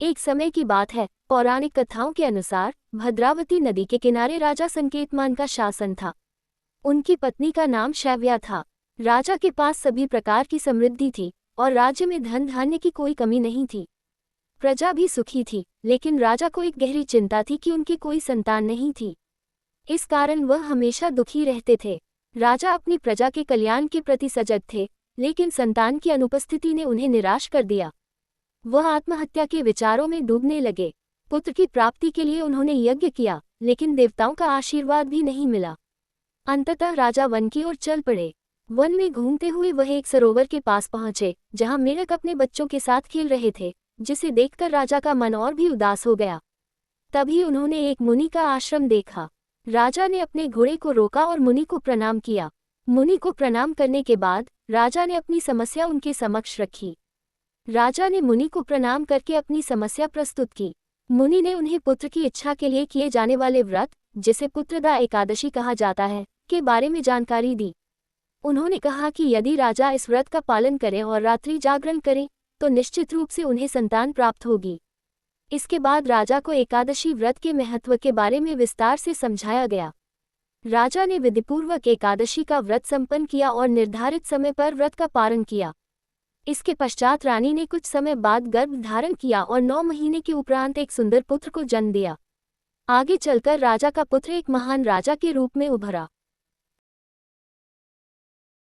एक समय की बात है, पौराणिक कथाओं के अनुसार भद्रावती नदी के किनारे राजा संकेतमान का शासन था। उनकी पत्नी का नाम शैव्या था। राजा के पास सभी प्रकार की समृद्धि थी और राज्य में धन धान्य की कोई कमी नहीं थी। प्रजा भी सुखी थी, लेकिन राजा को एक गहरी चिंता थी कि उनकी कोई संतान नहीं थी। इस कारण वह हमेशा दुखी रहते थे। राजा अपनी प्रजा के कल्याण के प्रति सजग थे, लेकिन संतान की अनुपस्थिति ने उन्हें निराश कर दिया। वह आत्महत्या के विचारों में डूबने लगे। पुत्र की प्राप्ति के लिए उन्होंने यज्ञ किया, लेकिन देवताओं का आशीर्वाद भी नहीं मिला। अंततः राजा वन की ओर चल पड़े। वन में घूमते हुए वह एक सरोवर के पास पहुंचे, जहां मेढक अपने बच्चों के साथ खेल रहे थे, जिसे देखकर राजा का मन और भी उदास हो गया। तभी उन्होंने एक मुनि का आश्रम देखा। राजा ने अपने घोड़े को रोका और मुनि को प्रणाम किया। मुनि को प्रणाम करने के बाद राजा ने अपनी समस्या उनके समक्ष रखी। राजा ने मुनि को प्रणाम करके अपनी समस्या प्रस्तुत की। मुनि ने उन्हें पुत्र की इच्छा के लिए किए जाने वाले व्रत, जिसे पुत्रदा एकादशी कहा जाता है, के बारे में जानकारी दी। उन्होंने कहा कि यदि राजा इस व्रत का पालन करें और रात्रि जागरण करें, तो निश्चित रूप से उन्हें संतान प्राप्त होगी। इसके बाद राजा को एकादशी व्रत के महत्व के बारे में विस्तार से समझाया गया। राजा ने विधिपूर्वक एकादशी का व्रत संपन्न किया और निर्धारित समय पर व्रत का पालन किया। इसके पश्चात रानी ने कुछ समय बाद गर्भ धारण किया और 9 महीने के उपरांत एक सुंदर पुत्र को जन्म दिया। आगे चलकर राजा का पुत्र एक महान राजा के रूप में उभरा।